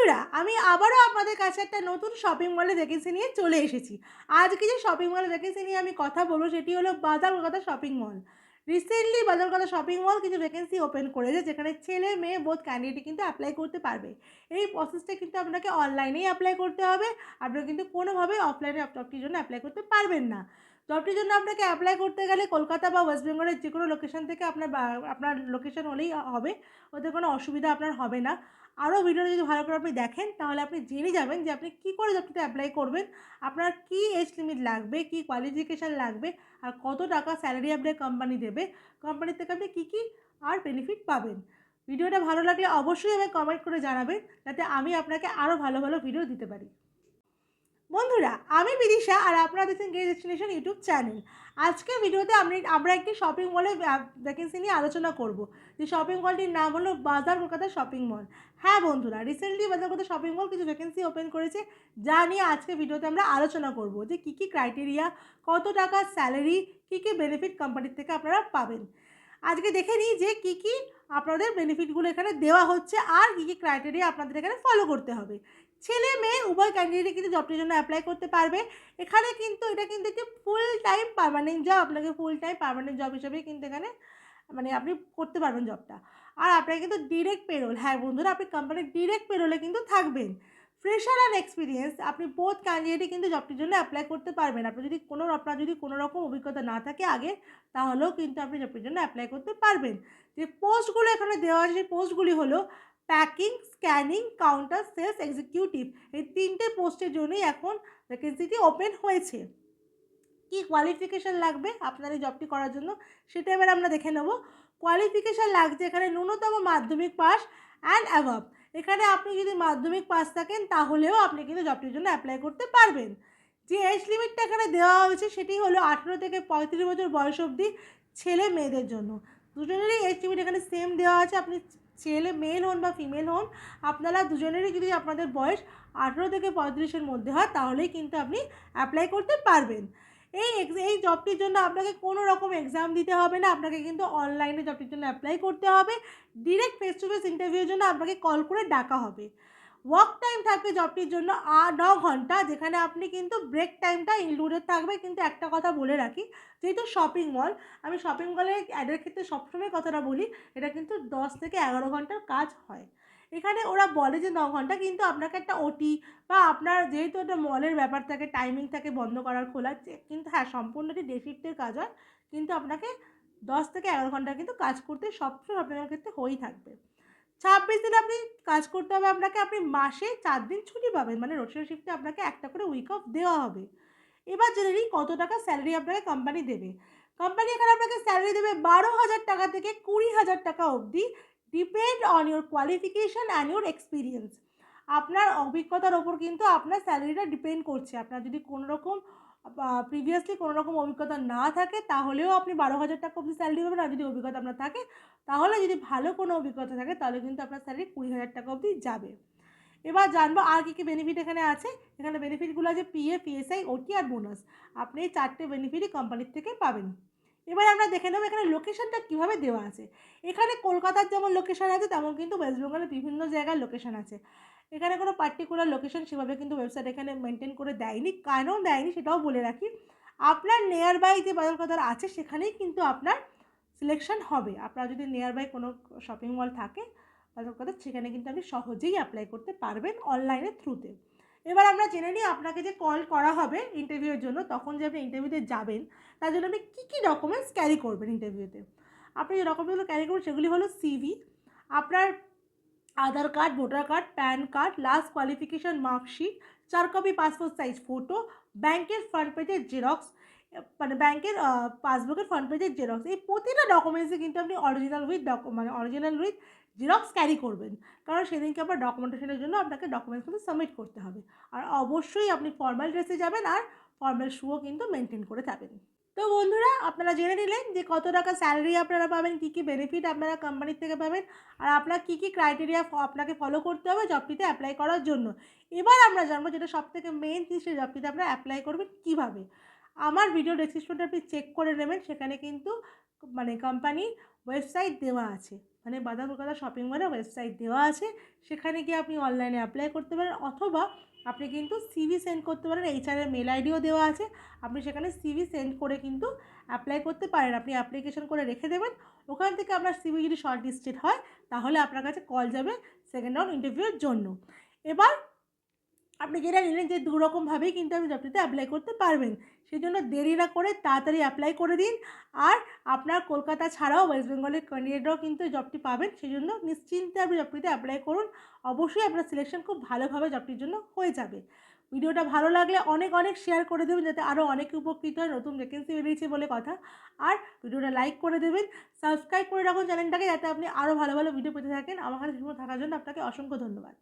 বন্ধুরা, আমি আবারও আপনাদের কাছে একটা নতুন শপিং মলের ভ্যাকেন্সি নিয়ে চলে এসেছি। আজকে যে শপিং মলের ভ্যাকেন্সি নিয়ে আমি কথা বলবো সেটি হলো বাজার কলকাতা শপিং মল। রিসেন্টলি বাজার কলকাতা শপিং মল কিছু ভ্যাকেন্সি ওপেন করেছে, যেখানে ছেলে মেয়ে বোথ ক্যান্ডিডেট কিন্তু অ্যাপ্লাই করতে পারবে। এই প্রসেসটা কিন্তু আপনাকে অনলাইনেই অ্যাপ্লাই করতে হবে। আপনারা কিন্তু কোনোভাবেই অফলাইনে জবটির জন্য অ্যাপ্লাই করতে পারবেন না। জবটির জন্য আপনাকে অ্যাপ্লাই করতে গেলে কলকাতা বা ওয়েস্ট বেঙ্গলের যে কোনো লোকেশন থেকে আপনার লোকেশন হলেই হবে। ওতে কোনো অসুবিধা আপনার হবে না। আরও ভিডিওটা যদি ভালো করে আপনি দেখেন তাহলে আপনি জেনে যাবেন যে আপনি কী করে জবটিতে অ্যাপ্লাই করবেন, আপনার কী এজ লিমিট লাগবে, কী কোয়ালিফিকেশান লাগবে, আর কত টাকা স্যালারি আপনার কোম্পানি দেবে, কোম্পানির থেকে আপনি কী আর বেনিফিট পাবেন। ভিডিওটা ভালো লাগলে অবশ্যই আমাকে কমেন্ট করে জানাবেন, যাতে আমি আপনাকে আরও ভালো ভালো ভিডিও দিতে পারি। বন্ধুরা, আমি বিদিশা আর আপনারা দেখছেন গ্রে ডেস্টিনেশন ইউটিউব চ্যানেল। আজকের ভিডিওতে আমরা একটি শপিং মলের ভ্যাকেন্সি নিয়ে আলোচনা করব, যে শপিং মলটির নাম হলো বাজার কলকাতা শপিং মল। হ্যাঁ বন্ধুরা, রিসেন্টলি বাজার কলকাতা শপিং মল কিছু ভ্যাকেন্সি ওপেন করেছে, যা নিয়ে আজকের ভিডিওতে আমরা আলোচনা করব, যে কী কী ক্রাইটেরিয়া, কত টাকা স্যালারি, কী কী বেনিফিট কোম্পানির থেকে আপনারা পাবেন। আজকে দেখে নিই যে কী কী আপনাদের বেনিফিটগুলো এখানে দেওয়া হচ্ছে, আর কী কী ক্রাইটেরিয়া আপনাদের এখানে ফলো করতে হবে। ছেলে মেয়ে উভয় ক্যান্ডিডেট কিন্তু জবটির জন্য অ্যাপ্লাই করতে পারবে। এখানে কিন্তু এটা কিন্তু একটি ফুল টাইম পার্মানেন্ট জব, আপনাকে ফুল টাইম পার্মানেন্ট জব হিসেবেই কিন্তু এখানে আপনি করতে পারবেন জবটা। আর আপনাকে কিন্তু ডিরেক্ট পেরোল, হ্যাঁ বন্ধুরা, আপনি কোম্পানির ডিরেক্ট পেরোলে কিন্তু থাকবেন। ফ্রেশার অ্যান্ড এক্সপিরিয়েন্স, আপনি বোথ ক্যান্ডিডেটই কিন্তু জবটির জন্য অ্যাপ্লাই করতে পারবেন। আপনার যদি কোনো রকম অভিজ্ঞতা না থাকে আগে, তাহলেও কিন্তু আপনি জবটির জন্য অ্যাপ্লাই করতে পারবেন। যে পোস্টগুলো এখানে দেওয়া আছে সেই পোস্টগুলি হলো packing, scanning, counter sales executive. এই তিনটে পোস্টের জন্যই এখন ভ্যাকেন্সিটি ওপেন হয়েছে। কি কোয়ালিফিকেশান লাগবে আপনার এই জবটি করার জন্য, সেটা এবার আমরা দেখে নেব। কোয়ালিফিকেশান লাগছে এখানে ন্যূনতম মাধ্যমিক পাস অ্যান্ড অ্যাভাব। এখানে আপনি যদি মাধ্যমিক পাস থাকেন তাহলেও আপনি কিন্তু জবটির জন্য অ্যাপ্লাই করতে পারবেন। যে এজ লিমিটটা এখানে দেওয়া হয়েছে সেটি হলো 18 থেকে 35 বছর বয়স অবধি ছেলে মেয়েদের জন্য। দুজনেরই এজ লিমিট এখানে সেম দেওয়া আছে। আপনি ছেলে মেল হন বা ফিমেল হন, আপনারা দুজনেরই যদি আপনাদের বয়স 18 থেকে 35-এর মধ্যে হয় তাহলেই কিন্তু আপনি অ্যাপ্লাই করতে পারবেন। এই জবটির জন্য আপনাকে কোনো রকম এক্সাম দিতে হবে না, আপনাকে কিন্তু অনলাইনে জবটির জন্য অ্যাপ্লাই করতে হবে। ডিরেক্ট ফেস টু ফেস ইন্টারভিউর জন্য আপনাকে কল করে ডাকা হবে। ওয়ার্ক টাইম থাকবে জবটির জন্য 9 ঘন্টা, যেখানে আপনি কিন্তু ব্রেক টাইমটা ইনক্লুডেড থাকবে। কিন্তু একটা কথা বলে রাখি, যেহেতু শপিং মল, আমি শপিং মলের অ্যাডের ক্ষেত্রে সবসময় কথাটা বলি, এটা কিন্তু 10 থেকে 11 ঘন্টার কাজ হয়। এখানে ওরা বলে যে 9 ঘন্টা, কিন্তু আপনাকে একটা ওটি বা আপনার যেহেতু একটা মলের ব্যাপার থাকে, টাইমিং থাকে বন্ধ করার খোলার, কিন্তু হ্যাঁ সম্পূর্ণটি ডে শিফটের কাজ হয়, কিন্তু আপনাকে 10 থেকে 11 ঘন্টা কিন্তু কাজ করতে সবসময় শপিংয়ের ক্ষেত্রে হয়েই থাকবে। 26 দিন আপনি কাজ করতে হবে আপনাকে, আপনি মাসে 4 দিন ছুটি পাবেন, মানে রোটেশন শিফটে আপনাকে একটা করে উইক অফ দেওয়া হবে। এবার জেনে নিই কত টাকা স্যালারি আপনাকে কোম্পানি দেবে। কোম্পানি এখানে আপনাকে স্যালারি দেবে 12,000 টাকা থেকে 20,000 টাকা অবধি, depend on your qualification and your experience. আপনার অভিজ্ঞতার ওপর কিন্তু আপনার স্যালারিটা ডিপেন্ড করছে। আপনার যদি কোনো রকম প্রিভিয়াসলি কোনো রকম অভিজ্ঞতা না থাকে তাহলেও আপনি 12,000 টাকা অবধি স্যালারি পাবেন। আর যদি অভিজ্ঞতা আপনার থাকে, তাহলে যদি ভালো কোনো অভিজ্ঞতা থাকে তাহলে কিন্তু আপনার স্যালারি 20,000 টাকা অবধি যাবে। এবার জানবো আর কী কী বেনিফিট এখানে আছে। এখানে বেনিফিটগুলো আছে পিএফ, ইএসআই, ওটি আর বোনাস। আপনি এই 4টে বেনিফিটই কোম্পানির থেকে পাবেন। এবার আমরা দেখে নেব এখানে লোকেশনটা কীভাবে দেওয়া আছে। এখানে কলকাতার যেমন লোকেশন আছে, তেমন কিন্তু ওয়েস্ট বেঙ্গলের বিভিন্ন জায়গায় লোকেশন আছে। এখানে কোনো পার্টিকুলার লোকেশন সেভাবে কিন্তু ওয়েবসাইট এখানে মেনটেন করে দেয়নি। কেন দেয়নি সেটাও বলে রাখি, আপনার নিয়ার বাই যে বাজার কলকাতার আছে সেখানেই কিন্তু আপনার সিলেকশন হবে। আপনার যদি নিয়ার বাই কোনো শপিং মল থাকে বাজার কলকাতা, সেখানে কিন্তু আপনি সহজেই অ্যাপ্লাই করতে পারবেন অনলাইনের থ্রুতে। এবার আমরা জেনে নিই আপনাকে যে কল করা হবে ইন্টারভিউয়ের জন্য, তখন যে আপনি ইন্টারভিউতে যাবেন তার জন্য আপনি কী কী ডকুমেন্টস ক্যারি করবেন ইন্টারভিউতে। আপনি যে ডকুমেন্টগুলো ক্যারি করবেন সেগুলি হলো সিভি, আপনার Aadhaar card, voter card, PAN card, last qualification marksheet, 4 copy passport size photo, ব্যাংকের ফ্রন্ট পেজের জেরক্স, মানে ব্যাংকের পাসবুকের ফ্রন্ট পেজের জেরক্স। এই প্রতিটা ডকুমেন্টসই কিন্তু আপনি অরিজিনাল উইথ জেরক্স ক্যারি করবেন, কারণ সেদিনকে আপনার ডকুমেন্টেশনের জন্য আপনাকে ডকুমেন্টস কিন্তু সাবমিট করতে হবে। আর অবশ্যই আপনি ফর্মাল ড্রেসে যাবেন, আর ফর্মাল শুও কিন্তু মেনটেন করে যাবেন। তো বন্ধুরা, আপনারা জেনে নিলেন যে কত টাকা স্যালারি আপনারা পাবেন, কী কী বেনিফিট আপনারা কোম্পানির থেকে পাবেন, আর আপনার কী কী ক্রাইটেরিয়া আপনাকে ফলো করতে হবে জবটিতে অ্যাপ্লাই করার জন্য। এবার আমরা জানবো যেটা সবথেকে মেন জিনিস, সেই জবটিতে আপনারা অ্যাপ্লাই করবেন কীভাবে। আমার ভিডিও ডেসক্রিপশনটা আপনি চেক করে নেবেন, সেখানে কিন্তু কোম্পানি ওয়েবসাইট দেওয়া আছে, মানে বাজার কলকাতা শপিং মলে ওয়েবসাইট দেওয়া আছে, সেখানে গিয়ে আপনি অনলাইনে অ্যাপ্লাই করতে পারেন, অথবা আপনি কিন্তু সিভি সেন্ড করতে পারেন। এইচআরের মেল আইডিও দেওয়া আছে, আপনি সেখানে সিভি সেন্ড করে কিন্তু অ্যাপ্লাই করতে পারেন। আপনি অ্যাপ্লিকেশন করে রেখে দেবেন, ওখান থেকে আপনার সিভি যদি শর্ট লিস্টেড হয় তাহলে আপনার কাছে কল যাবে সেকেন্ড রাউন্ড ইন্টারভিউয়ের জন্য। এবার আপনি যেটা নিলেন যে দুরকমভাবেই কিন্তু আপনি জবটিতে অ্যাপ্লাই করতে পারবেন, সেই জন্য দেরি না করে তাড়াতাড়ি অ্যাপ্লাই করে দিন। আর আপনার কলকাতা ছাড়াও ওয়েস্ট বেঙ্গলের ক্যান্ডিডেটরাও কিন্তু জবটি পাবেন, সেই জন্য নিশ্চিন্তে আপনি জবটিতে অ্যাপ্লাই করুন। অবশ্যই আপনার সিলেকশন খুব ভালোভাবে জবটির জন্য হয়ে যাবে। ভিডিওটা ভালো লাগলে অনেক অনেক শেয়ার করে দেবেন, যাতে আরও অনেকে উপকৃত হয়। নতুন ভ্যাকেন্সি বেরিয়েছে বলে কথা। আর ভিডিওটা লাইক করে দেবেন, সাবস্ক্রাইব করে রাখুন চ্যানেলটাকে, যাতে আপনি আরও ভালো ভালো ভিডিও পেতে থাকেন। আমার কাছে থাকার জন্য আপনাকে অসংখ্য ধন্যবাদ।